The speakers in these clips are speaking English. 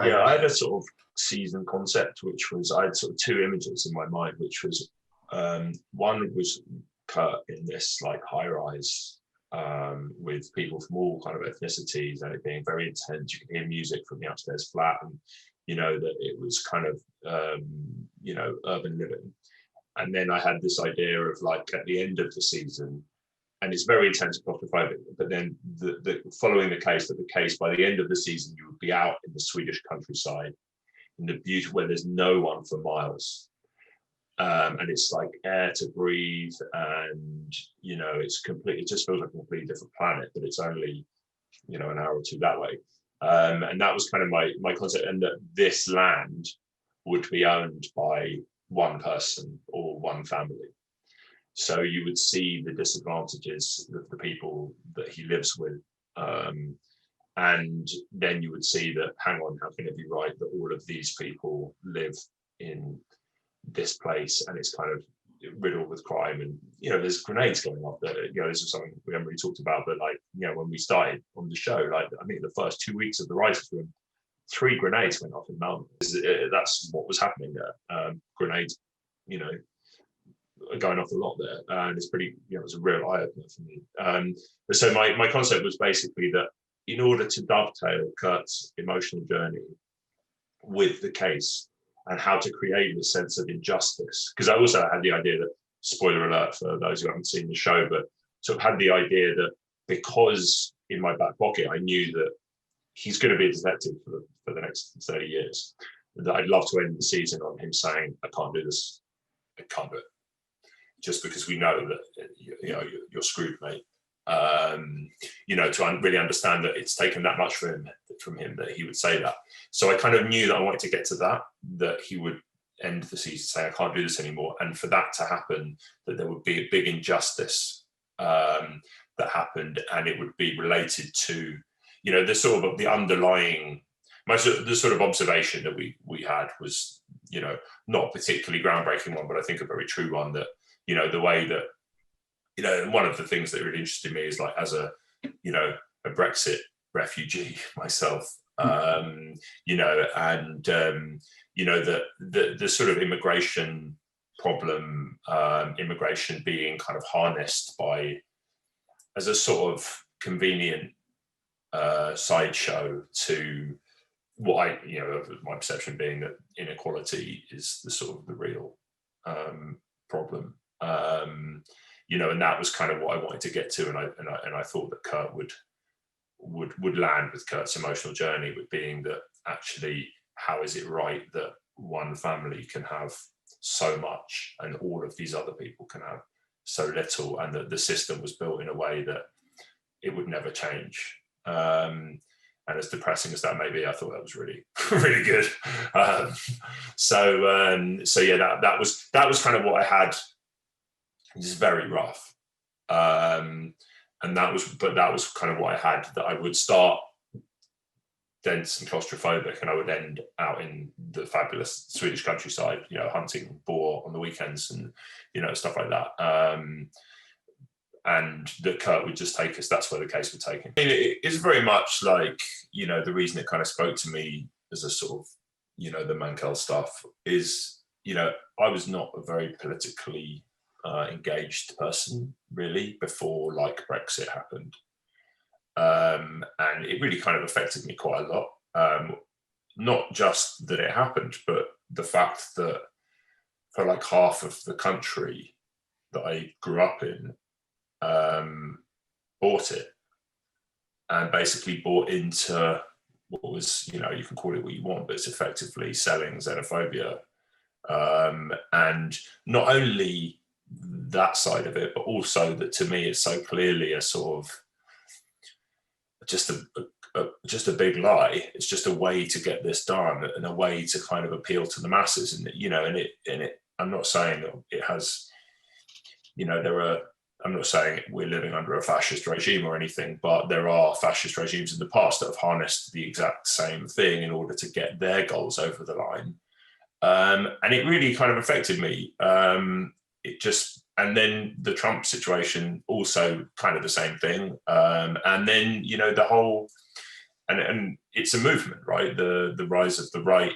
Yeah, I had a sort of season concept, which was, I had sort of two images in my mind, which was one was Kurt in this like high rise with people from all kind of ethnicities, and it being very intense. You could hear music from the upstairs flat, and that it was kind of urban living. And then I had this idea of like at the end of the season, and it's very intense and claustrophobic, but then the following the case by the end of the season, you would be out in the Swedish countryside in the beauty where there's no one for miles. And it's like air to breathe, and it just feels like a completely different planet, but it's only an hour or two that way. And that was kind of my concept, and that this land would be owned by one person or one family. So you would see the disadvantages of the people that he lives with. And then you would see that, hang on, how can it be right that all of these people live in this place and it's kind of riddled with crime, and there's grenades going off there. This is something we haven't really talked about, but when we started on the show, I think the first 2 weeks of the writers' room, 3 grenades went off in Melbourne. That's what was happening there. Grenades, going off a lot there, and it's pretty, it was a real eye-opener for me. So my concept was basically that in order to dovetail Kurt's emotional journey with the case and how to create this sense of injustice, because I also had the idea that, spoiler alert for those who haven't seen the show, but sort of had the idea that because in my back pocket I knew that he's going to be a detective for the next 30 years, that I'd love to end the season on him saying, I can't do this, I can't do it. Just because we know that you're screwed, mate. To really understand that it's taken that much from him that he would say that. So I kind of knew that I wanted to get to that he would end the season saying, I can't do this anymore. And for that to happen, that there would be a big injustice that happened, and it would be related to, the sort of the underlying, the sort of observation that we had was, not a particularly groundbreaking one, but I think a very true one, that, the way that, one of the things that really interested me is, like, as a Brexit refugee myself, and the sort of immigration problem, immigration being kind of harnessed as a sort of convenient sideshow to what my perception being that inequality is the sort of the real problem. And that was kind of what I wanted to get to, and I thought that Kurt would land with Kurt's emotional journey, with being that actually, how is it right that one family can have so much and all of these other people can have so little, and that the system was built in a way that it would never change. And as depressing as that may be, I thought that was really, really good. So yeah, that was kind of what I had. It's very rough, and that was kind of what I had. That I would start dense and claustrophobic, and I would end out in the fabulous Swedish countryside, hunting boar on the weekends and stuff like that. And that Kurt would just take us. That's where the case would take him. I mean, it is very much like the reason it kind of spoke to me as a sort of the Mankell stuff is I was not a very politically engaged person really before like Brexit happened, and it really kind of affected me quite a lot. Not just that it happened, but the fact that for like half of the country that I grew up in bought it, and basically bought into what was, you can call it what you want, but it's effectively selling xenophobia, and not only that side of it, but also that to me it's so clearly a sort of just a big lie. It's just a way to get this done and a way to kind of appeal to the masses, and I'm not saying that it has, I'm not saying we're living under a fascist regime or anything, but there are fascist regimes in the past that have harnessed the exact same thing in order to get their goals over the line. And it really kind of affected me. And then the Trump situation also kind of the same thing. And then, the whole and it's a movement, right? The rise of the right,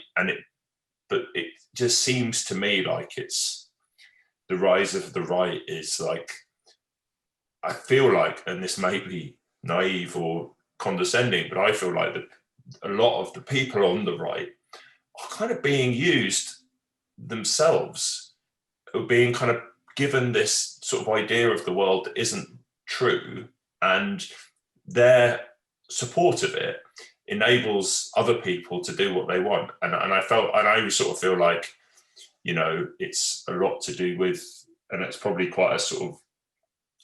but it just seems to me like it's the rise of the right is like, I feel like, and this may be naive or condescending, but I feel like that a lot of the people on the right are kind of being used themselves, or being kind of given this sort of idea of the world that isn't true, and their support of it enables other people to do what they want. And I sort of feel like, you know, it's a lot to do with, and it's probably quite a sort of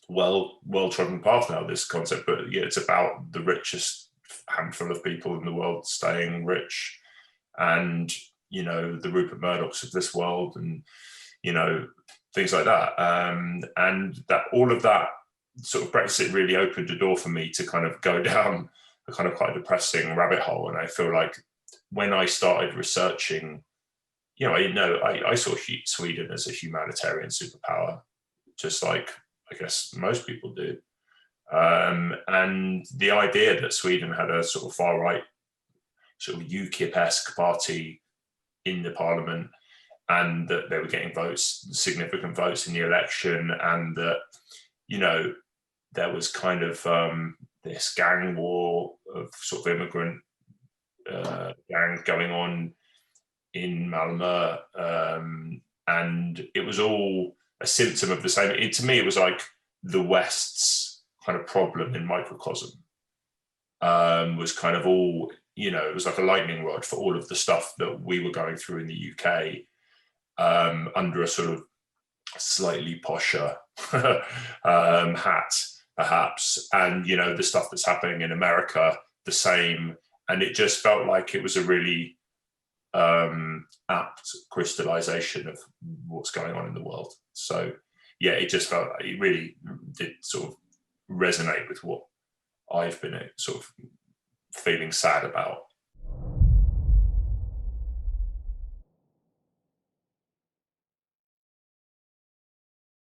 well-trodden path now, this concept, but yeah, it's about the richest handful of people in the world staying rich, and, you know, the Rupert Murdochs of this world, and, you know, things like that. And that all of that sort of Brexit really opened a door for me to kind of go down a kind of quite depressing rabbit hole. And I feel like when I started researching, you know, I saw Sweden as a humanitarian superpower, just like I guess most people do. And the idea that Sweden had a sort of far right, sort of UKIP-esque party in the parliament, and that they were getting votes, significant votes in the election, and that, you know, there was kind of this gang war of sort of immigrant gangs going on in Malmö, and it was all a symptom of the same. To me, it was like the West's kind of problem in microcosm, was kind of all, you know, it was like a lightning rod for all of the stuff that we were going through in the UK, under a sort of slightly posher hat, perhaps. And, you know, the stuff that's happening in America, the same. And it just felt like it was a really apt crystallization of what's going on in the world. So yeah, it just felt like it really did sort of resonate with what I've been sort of feeling sad about